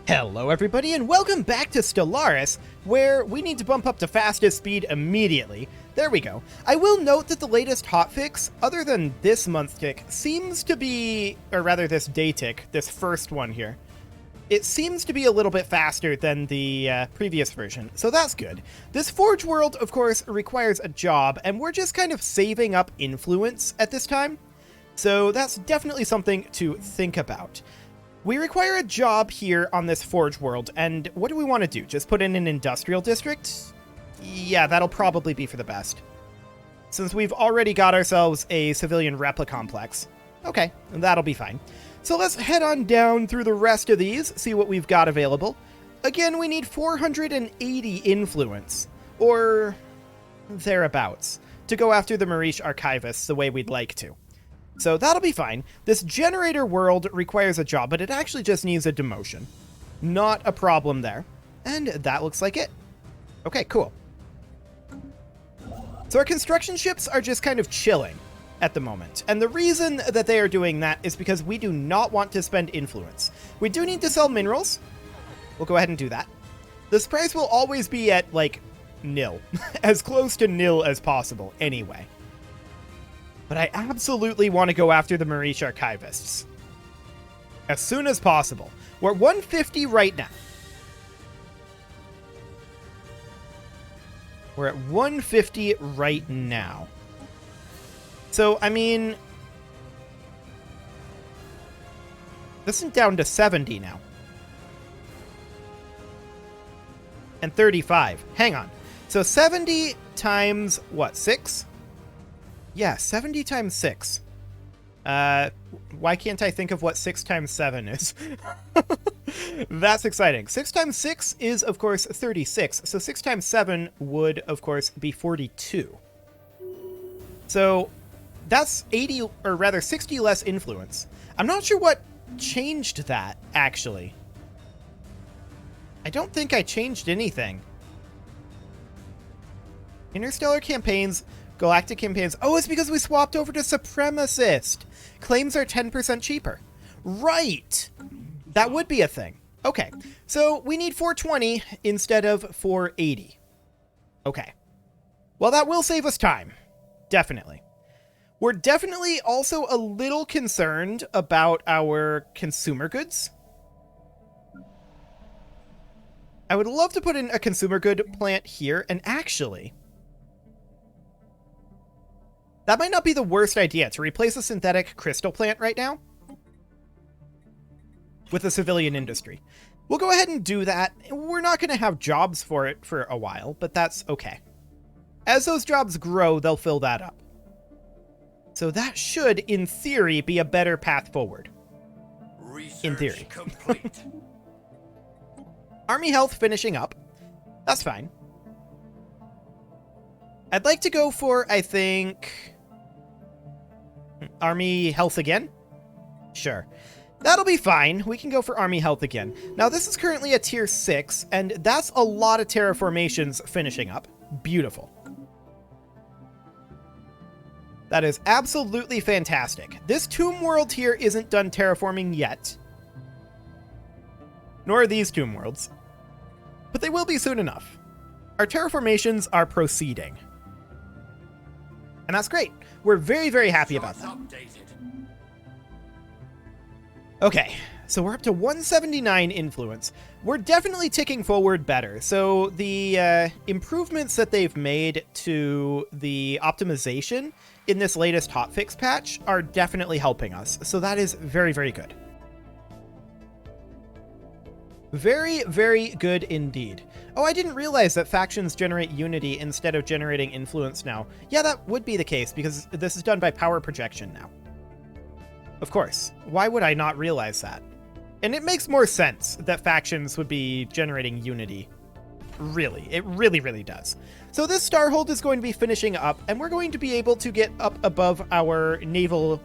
Hello everybody and welcome back to Stellaris, where we need to bump up to fastest speed immediately. There we go. I will note that the latest hotfix, other than this month tick, seems to be, or rather this day tick, this first one here, it seems to be a little bit faster than the previous version, so that's good. This Forge world, of course, requires a job, and we're just kind of saving up influence at this time, so that's definitely something to think about. We require a job here on this Forge world, and what do we want to do? Just put in an industrial district? Yeah, that'll probably be for the best, since we've already got ourselves a civilian replica complex. Okay, that'll be fine. So let's head on down through the rest of these, see what we've got available. Again, we need 480 influence, or thereabouts, to go after the Maurice Archivists the way we'd like to. So that'll be fine. This generator world requires a job, but it actually just needs a demotion. Not a problem there. And that looks like it. Okay, cool. So our construction ships are just kind of chilling at the moment. And the reason that they are doing that is because we do not want to spend influence. We do need to sell minerals. We'll go ahead and do that. This price will always be at, like, nil. As close to nil as possible, anyway. But I absolutely want to go after the Maurice Archivists as soon as possible. We're at 150 right now. We're at 150 right now. So, I mean, this is down to 70 now. And 35. Hang on. So 70 times, what, 6? Yeah, 70 times 6. Why can't I think of what 6 times 7 is? That's exciting. 6 times 6 is, of course, 36. So 6 times 7 would, of course, be 42. So that's 80, or rather 60 less influence. I'm not sure what changed that, actually. I don't think I changed anything. Interstellar campaigns... Galactic campaigns. Oh, it's because we swapped over to Supremacist. Claims are 10% cheaper. Right. That would be a thing. Okay. So we need 420 instead of 480. Okay. Well, that will save us time. Definitely. We're definitely also a little concerned about our consumer goods. I would love to put in a consumer good plant here, and actually... that might not be the worst idea, to replace a synthetic crystal plant right now with a civilian industry. We'll go ahead and do that. We're not going to have jobs for it for a while, but that's okay. As those jobs grow, they'll fill that up. So that should, in theory, be a better path forward. Research in theory. Complete. Army health finishing up. That's fine. I'd like to go for, I think... Army health again? Sure. That'll be fine. We can go for Army health again. Now, this is currently a tier 6, and that's a lot of terraformations finishing up. Beautiful. That is absolutely fantastic. This tomb world here isn't done terraforming yet. Nor are these tomb worlds. But they will be soon enough. Our terraformations are proceeding. And that's great. We're very, very happy about that. Okay, so we're up to 179 influence. We're definitely ticking forward better. So the improvements that they've made to the optimization in this latest hotfix patch are definitely helping us. So that is very, very good. Very, very good indeed. Oh, I didn't realize that factions generate unity instead of generating influence now. Yeah, that would be the case, because this is done by power projection now. Of course. Why would I not realize that? And it makes more sense that factions would be generating unity. Really. It really, really does. So this Starhold is going to be finishing up, and we're going to be able to get up above our naval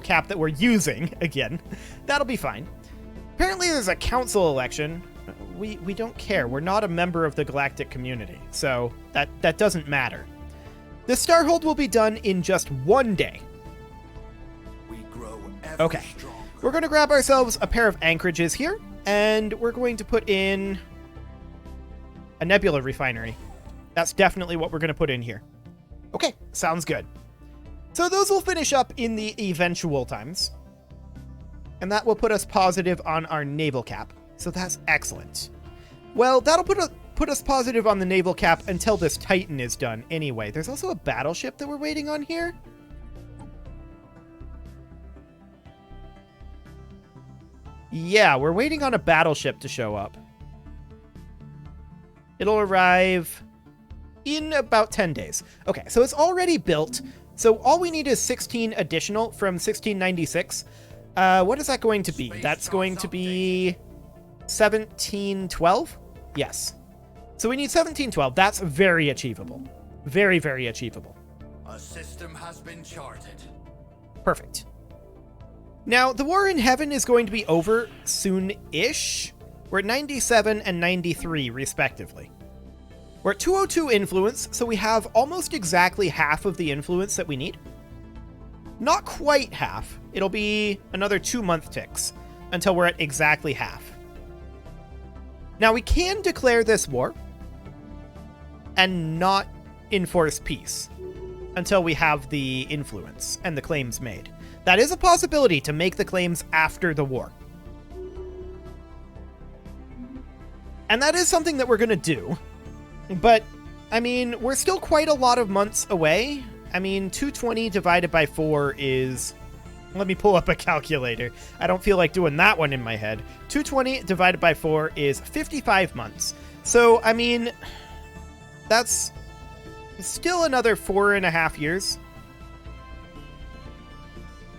cap that we're using again. That'll be fine. Apparently there's a council election. We don't care. We're not a member of the galactic community, so that doesn't matter. The Starhold will be done in just 1 day. We grow Okay. We're going to grab ourselves a pair of anchorages here. And we're going to put in a nebula refinery. That's definitely what we're going to put in here. Okay, sounds good. So those will finish up in the eventual times. And that will put us positive on our naval cap. So that's excellent. Well, that'll put us positive on the naval cap until this Titan is done anyway. There's also a battleship that we're waiting on here. Yeah, we're waiting on a battleship to show up. It'll arrive in about 10 days. Okay, so it's already built. So all we need is 16 additional from 1696. What is that going to be? That's going to be 1712? Yes. So we need 1712. That's very achievable. Very, very achievable. A system has been charted. Perfect. Now, the war in heaven is going to be over soon-ish. We're at 97 and 93, respectively. We're at 202 influence, so we have almost exactly half of the influence that we need. Not quite half. It'll be another 2-month ticks until we're at exactly half. Now, we can declare this war and not enforce peace until we have the influence and the claims made. That is a possibility to make the claims after the war. And that is something that we're going to do. But, I mean, we're still quite a lot of months away. I mean, 220 divided by 4 is... Let me pull up a calculator. I don't feel like doing that one in my head. 220 divided by 4 is 55 months. So, I mean, that's still another 4.5 years.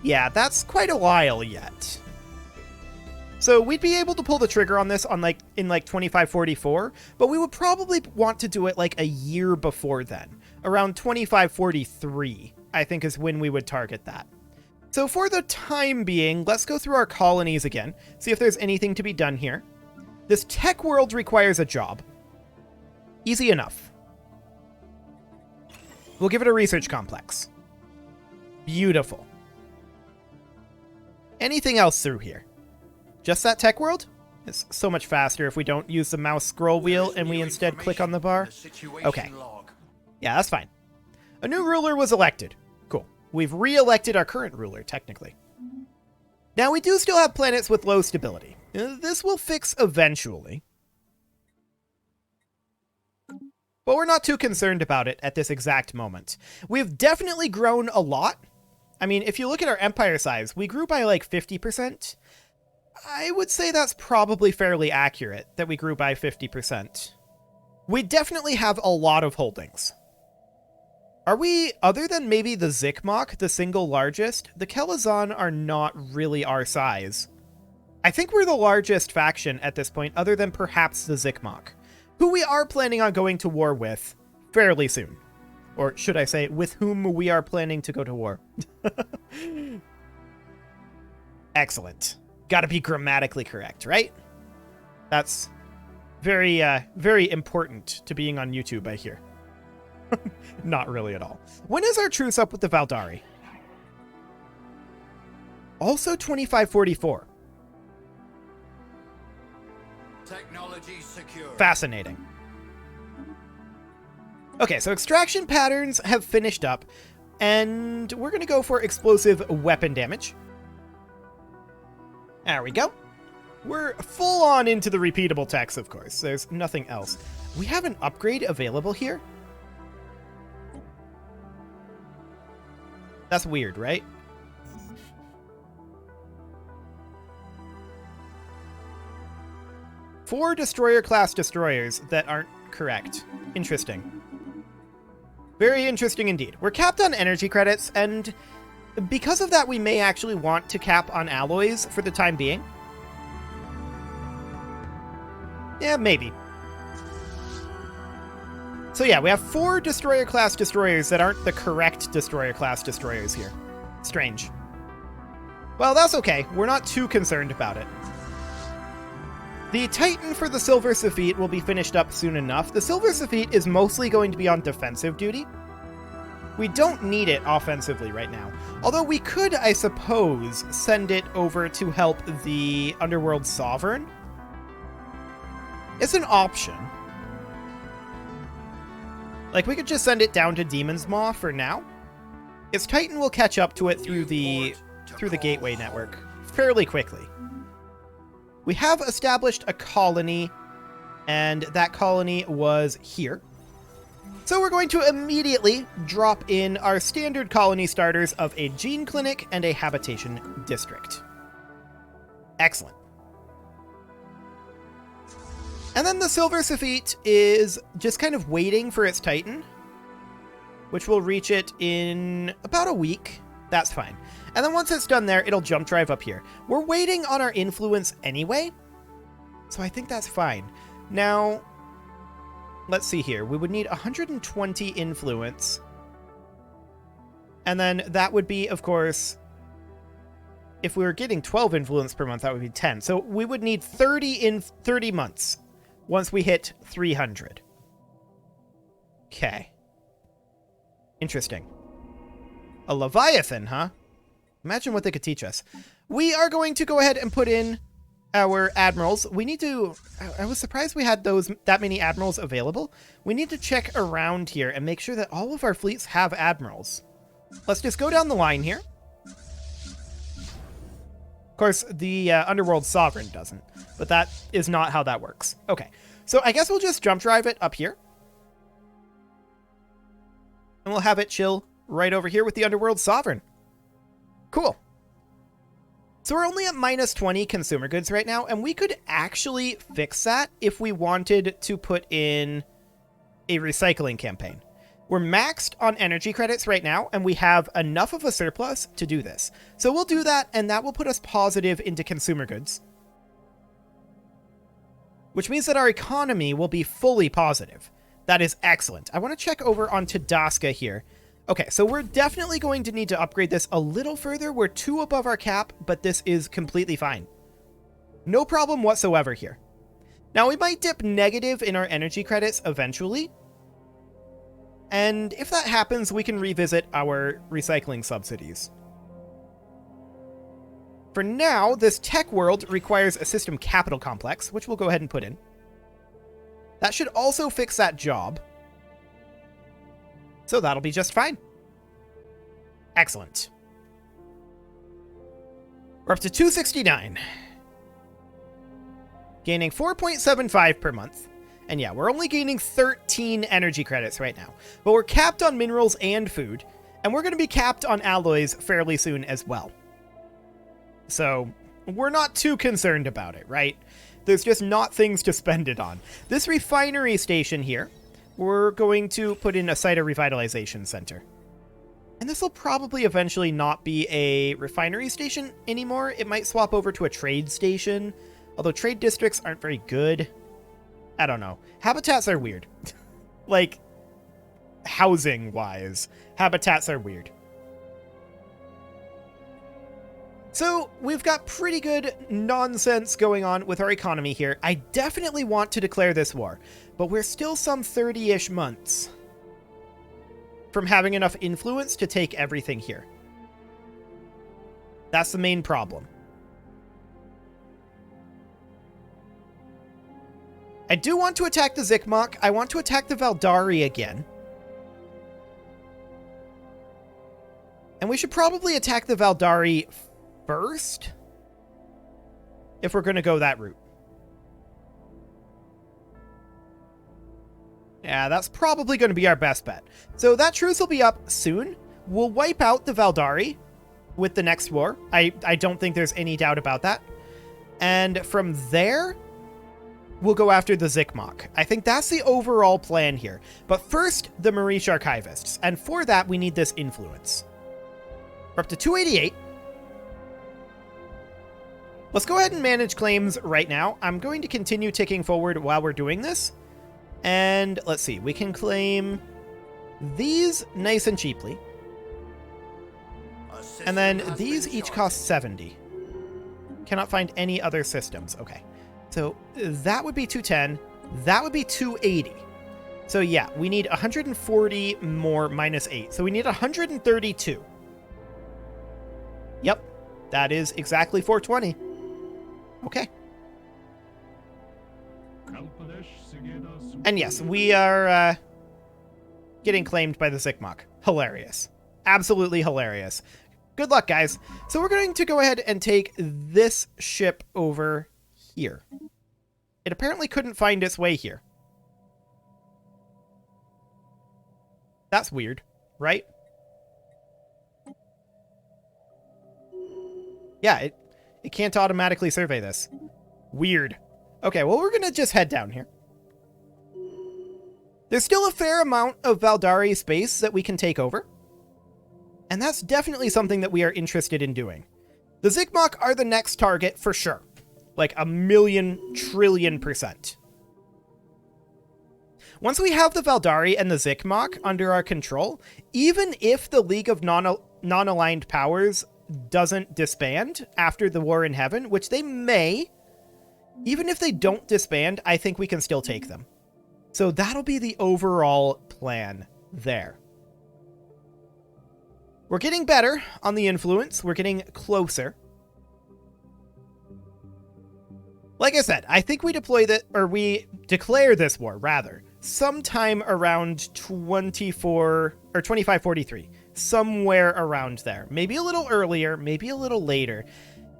Yeah, that's quite a while yet. So we'd be able to pull the trigger on this in 2544, but we would probably want to do it like a year before then. Around 2543, I think, is when we would target that. So for the time being, let's go through our colonies again, see if there's anything to be done here. This tech world requires a job. Easy enough. We'll give it a research complex. Beautiful. Anything else through here? Just that tech world? It's so much faster if we don't use the mouse scroll wheel and we instead click on the bar. Okay. Yeah, that's fine. A new ruler was elected. Cool. We've re-elected our current ruler, technically. Now, we do still have planets with low stability. This will fix eventually. But we're not too concerned about it at this exact moment. We've definitely grown a lot. I mean, if you look at our empire size, we grew by like 50%. I would say that's probably fairly accurate, that we grew by 50%. We definitely have a lot of holdings. Are we, other than maybe the Zikmok, the single largest, the Kelazon are not really our size. I think we're the largest faction at this point, other than perhaps the Zikmok, who we are planning on going to war with fairly soon. Or should I say, with whom we are planning to go to war. Excellent. Gotta be grammatically correct, right? That's very, very important to being on YouTube, I hear. Not really at all. When is our truce up with the Valdari? Also 2544. Technology secure. Fascinating. Okay, so extraction patterns have finished up, and we're going to go for explosive weapon damage. There we go. We're full on into the repeatable techs, of course. There's nothing else. We have an upgrade available here? That's weird, right? Four destroyer-class destroyers that aren't correct. Interesting. Very interesting indeed. We're capped on energy credits, and because of that, we may actually want to cap on alloys for the time being. Yeah, maybe. So yeah, we have 4 destroyer-class destroyers that aren't the correct destroyer-class destroyers here. Strange. Well, that's okay. We're not too concerned about it. The Titan for the Silver Saphite will be finished up soon enough. The Silver Saphite is mostly going to be on defensive duty. We don't need it offensively right now. Although we could, I suppose, send it over to help the Underworld Sovereign. It's an option. Like, we could just send it down to Demon's Maw for now. Its Titan will catch up to it through the gateway network fairly quickly. We have established a colony, and that colony was here. So we're going to immediately drop in our standard colony starters of a gene clinic and a habitation district. Excellent. And then the Silver Cephete is just kind of waiting for its Titan, which will reach it in about a week. That's fine. And then once it's done there, it'll jump drive up here. We're waiting on our influence anyway, so I think that's fine. Now, let's see here. We would need 120 influence. And then that would be, of course, if we were getting 12 influence per month, that would be 10. So we would need 30 in 30 months once we hit 300. Okay. Interesting. A Leviathan, huh? Imagine what they could teach us. We are going to go ahead and put in our admirals. We need to... I was surprised we had that many admirals available. We need to check around here and make sure that all of our fleets have admirals. Let's just go down the line here. Of course, the Underworld Sovereign doesn't, but that is not how that works. Okay, so I guess we'll just jump drive it up here. And we'll have it chill right over here with the Underworld Sovereign. Cool. So we're only at minus 20 consumer goods right now, and we could actually fix that if we wanted to put in a recycling campaign. We're maxed on energy credits right now, and we have enough of a surplus to do this. So we'll do that, and that will put us positive into consumer goods. Which means that our economy will be fully positive. That is excellent. I want to check over on Tadasca here. Okay, so we're definitely going to need to upgrade this a little further. We're 2 above our cap, but this is completely fine. No problem whatsoever here. Now, we might dip negative in our energy credits eventually. And if that happens, we can revisit our recycling subsidies. For now, this tech world requires a system capital complex, which we'll go ahead and put in. That should also fix that job. So that'll be just fine. Excellent. We're up to 269. Gaining 4.75 per month. And yeah, we're only gaining 13 energy credits right now. But we're capped on minerals and food. And we're going to be capped on alloys fairly soon as well. So we're not too concerned about it, right? There's just not things to spend it on. This refinery station here, we're going to put in a site of revitalization center. And this will probably eventually not be a refinery station anymore. It might swap over to a trade station, although trade districts aren't very good. I don't know. Habitats are weird. Like, housing-wise, habitats are weird. So, we've got pretty good nonsense going on with our economy here. I definitely want to declare this war, but we're still some 30-ish months from having enough influence to take everything here. That's the main problem. I do want to attack the Zikmok. I want to attack the Valdari again. And we should probably attack the Valdari first, if we're going to go that route. Yeah, that's probably going to be our best bet. So that truce will be up soon. We'll wipe out the Valdari with the next war. I don't think there's any doubt about that. And from there, we'll go after the Zikmok. I think that's the overall plan here. But first, the Marish Archivists. And for that, we need this influence. We're up to 288. Let's go ahead and manage claims right now. I'm going to continue ticking forward while we're doing this. And let's see, we can claim these nice and cheaply. And then these each cost 70. Cannot find any other systems. Okay. So that would be 210. That would be 280. So yeah, we need 140 more minus 8. So we need 132. Yep. That is exactly 420. Okay. And yes, we are getting claimed by the Zikmok. Hilarious. Absolutely hilarious. Good luck, guys. So we're going to go ahead and take this ship over here. It apparently couldn't find its way here. That's weird, right? Yeah, it can't automatically survey this. Weird. Okay, well, we're going to just head down here. There's still a fair amount of Valdari space that we can take over. And that's definitely something that we are interested in doing. The Zikmok are the next target for sure. Like 1,000,000,000,000,000%. Once we have the Valdari and the Zikmok under our control, even if the League of Non-Aligned Powers doesn't disband after the War in Heaven, which they may, even if they don't disband, I think we can still take them. So that'll be the overall plan there. We're getting better on the influence. We're getting closer. Like I said, I think we declare this war, rather, sometime around 2543. Somewhere around there. Maybe a little earlier, maybe a little later.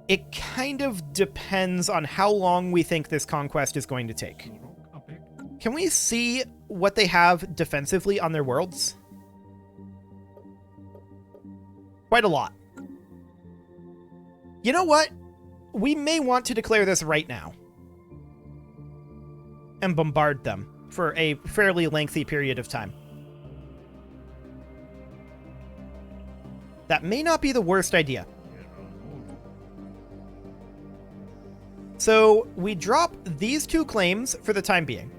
It kind of depends on how long we think this conquest is going to take. Can we see what they have defensively on their worlds? Quite a lot. You know what? We may want to declare this right now. And bombard them for a fairly lengthy period of time. That may not be the worst idea. So we drop these two claims for the time being.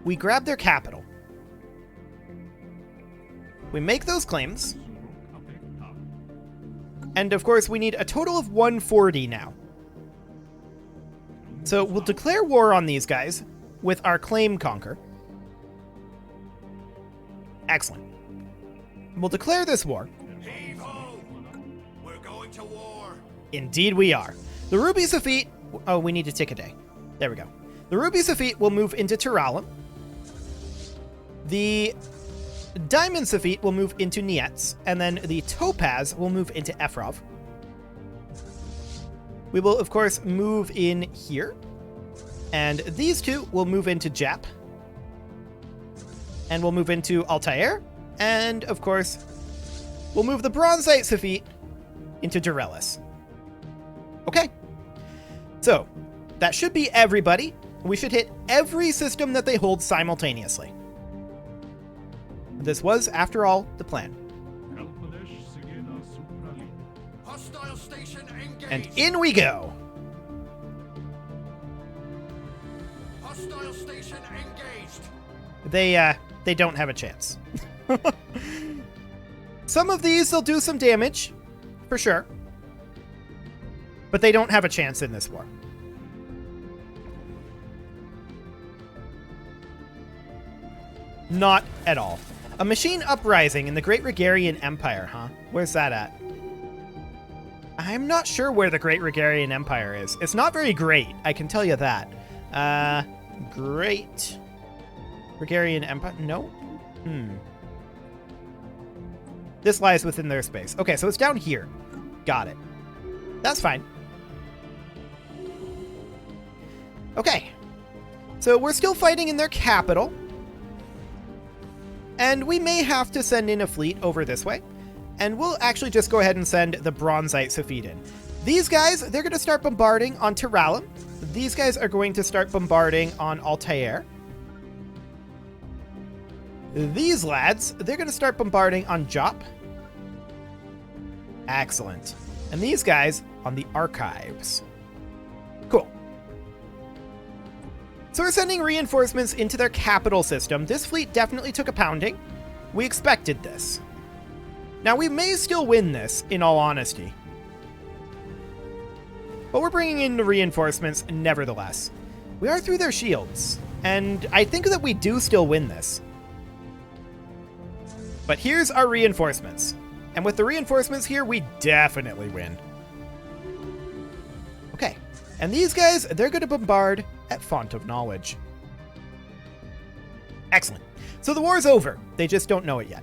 We grab their capital. We make those claims. And of course, we need a total of 140 now. So we'll declare war on these guys with our claim conquer. Excellent. We'll declare this war. Heave-ho! We're going to war. Indeed we are. The Ruby Safit... Oh, we need to tick a day. There we go. The Ruby Safit will move into Tiralim. The Diamond Safit will move into Nietz, and then the Topaz will move into Efrov. We will, of course, move in here. And these two will move into Jap. And we'll move into Altair. And, of course, we'll move the Bronzite Safit into Durelis. Okay. So, that should be everybody. We should hit every system that they hold simultaneously. This was, after all, the plan. Hostile station engaged. And in we go. Hostile station engaged. They don't have a chance. Some of these, they'll do some damage, for sure. But they don't have a chance in this war. Not at all. A machine uprising in the Great Rigarian Empire, huh? Where's that at? I'm not sure where the Great Rigarian Empire is. It's not very great, I can tell you that. Great Rigarian Empire? No? This lies within their space. Okay, so it's down here. Got it. That's fine. Okay. So we're still fighting in their capital. And we may have to send in a fleet over this way. And we'll actually just go ahead and send the Bronzite Safid in. These guys, they're going to start bombarding on Tiralim. These guys are going to start bombarding on Altair. These lads, they're going to start bombarding on Jop. Excellent. And these guys on the Archives. Cool. So we're sending reinforcements into their capital system. This fleet definitely took a pounding. We expected this. Now, we may still win this, in all honesty. But we're bringing in the reinforcements nevertheless. We are through their shields, and I think that we do still win this. But here's our reinforcements. And with the reinforcements here, we definitely win. Okay. And these guys, they're going to bombard at Font of Knowledge. Excellent. So the war's over. They just don't know it yet.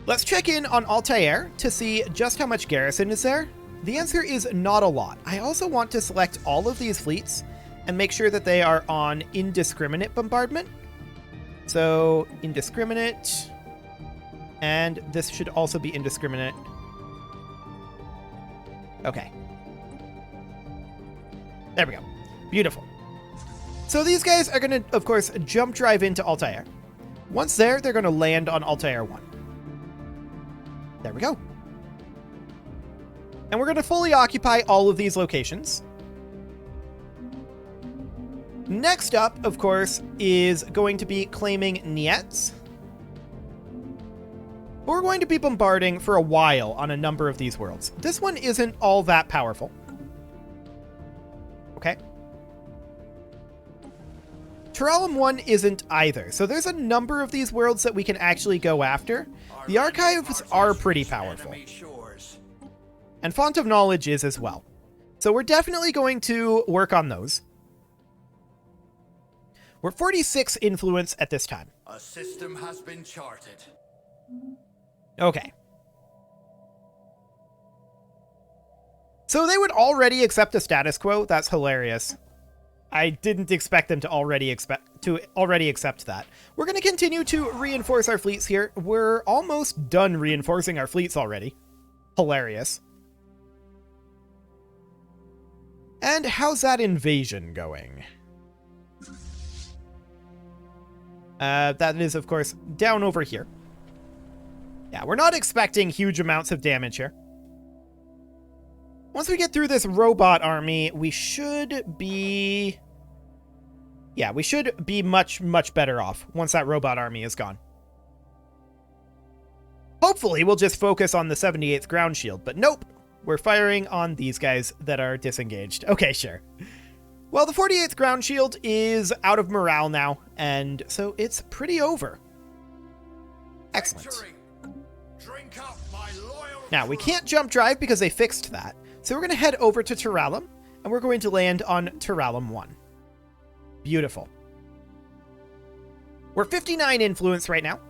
Let's check in on Altair to see just how much garrison is there. The answer is not a lot. I also want to select all of these fleets and make sure that they are on indiscriminate bombardment. So indiscriminate, and this should also be indiscriminate. Okay. There we go. Beautiful. So these guys are going to, of course, jump drive into Altair. Once there, they're going to land on Altair 1. There we go. And we're going to fully occupy all of these locations. Next up, of course, is going to be claiming Nietz. We're going to be bombarding for a while on a number of these worlds. This one isn't all that powerful. Okay. Terralum 1 isn't either, so there's a number of these worlds that we can actually go after. The archives are pretty powerful. And Font of Knowledge is as well. So we're definitely going to work on those. We're 46 influence at this time. A system has been charted. Okay. So they would already accept the status quo. That's hilarious. I didn't expect them to already accept that. We're going to continue to reinforce our fleets here. We're almost done reinforcing our fleets already. Hilarious. And how's that invasion going? That is, of course, down over here. Yeah, we're not expecting huge amounts of damage here. Once we get through this robot army, we should be... Yeah, we should be much, much better off once that robot army is gone. Hopefully, we'll just focus on the 78th ground shield, but nope. We're firing on these guys that are disengaged. Okay, sure. Well, the 48th ground shield is out of morale now, and so it's pretty over. Excellent. Drink up, my loyal Now, we can't jump drive because they fixed that, so we're going to head over to Terralum, and we're going to land on Terralum 1. Beautiful. We're 59 influence right now.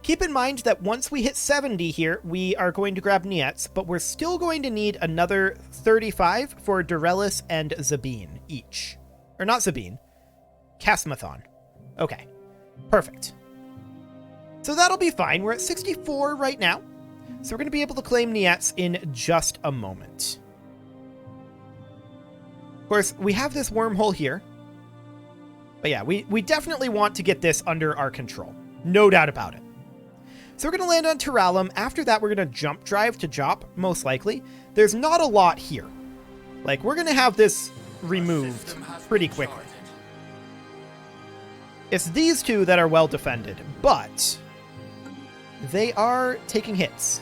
Keep in mind that once we hit 70 here, we are going to grab Nietz, but we're still going to need another 35 for Durelis and Zabine each. Or not Zabine. Casmathon. Okay. Perfect. So that'll be fine. We're at 64 right now. So we're going to be able to claim Nietz in just a moment. Of course, we have this wormhole here. But yeah, we definitely want to get this under our control. No doubt about it. So we're going to land on Terralum. After that, we're going to jump drive to Jop, most likely. There's not a lot here. Like, we're going to have this removed pretty quickly. It's these two that are well defended, but they are taking hits.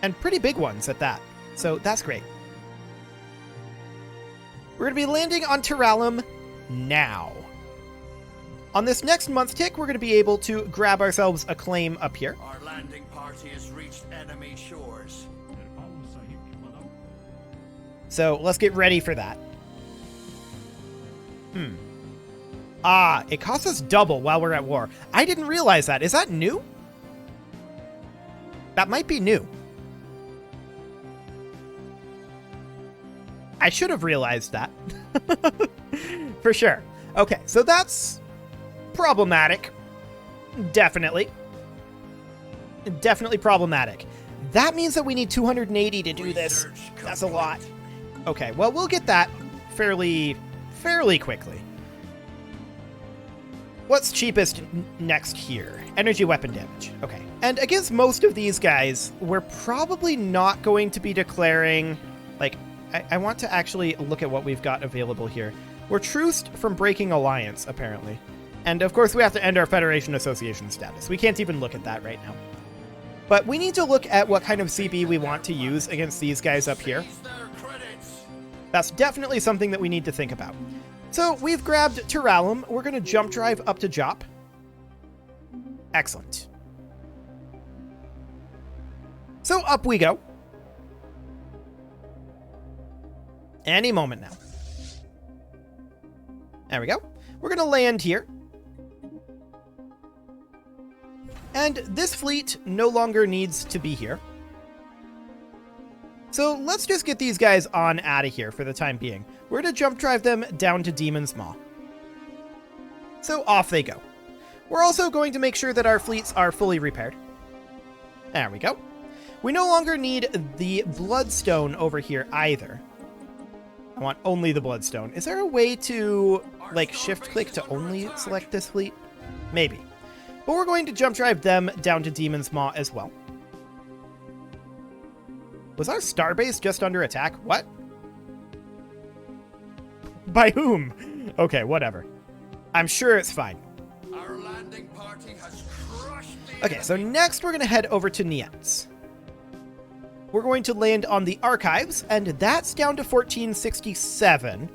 And pretty big ones at that. So that's great. We're going to be landing on Terralum now. On this next month tick, we're going to be able to grab ourselves a claim up here. Our landing party has reached enemy shores. So let's get ready for that. Ah, it costs us double while we're at war. I didn't realize that. Is that new? That might be new. I should have realized that. For sure. Okay, so that's problematic. Definitely. Definitely problematic. That means that we need 280 to do this. That's a lot. Okay, well, we'll get that fairly quickly. What's cheapest next here? Energy weapon damage. Okay. And against most of these guys, we're probably not going to be declaring... Like, I want to actually look at what we've got available here. We're truced from breaking alliance, apparently. And of course, we have to end our Federation Association status. We can't even look at that right now. But we need to look at what kind of CB we want to use against these guys up here. That's definitely something that we need to think about. So we've grabbed Terralum. We're going to jump drive up to Jop. Excellent. So up we go. Any moment now. There we go. We're going to land here. And this fleet no longer needs to be here. So let's just get these guys on out of here for the time being. We're going to jump drive them down to Demon's Maw. So off they go. We're also going to make sure that our fleets are fully repaired. There we go. We no longer need the Bloodstone over here either. I want only the Bloodstone. Is there a way to, like, shift-click to only select this fleet? Maybe. But we're going to jump drive them down to Demon's Maw as well. Was our starbase just under attack? What? By whom? Okay, whatever. I'm sure it's fine. Our landing party has crushed the Okay, so enemy. next we're going to head over to Nietz. We're going to land on the Archives, and that's down to 1467.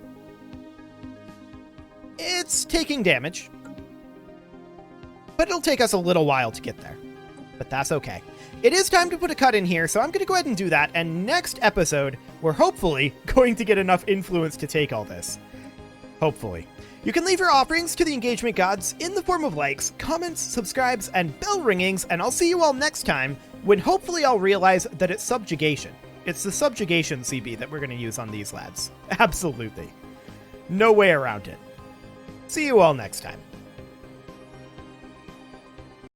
It's taking damage, but it'll take us a little while to get there. But that's okay. It is time to put a cut in here, so I'm going to go ahead and do that, and next episode, we're hopefully going to get enough influence to take all this. Hopefully. You can leave your offerings to the engagement gods in the form of likes, comments, subscribes, and bell ringings, and I'll see you all next time, when hopefully I'll realize that it's subjugation. It's the subjugation CB that we're going to use on these lads. Absolutely. No way around it. See you all next time.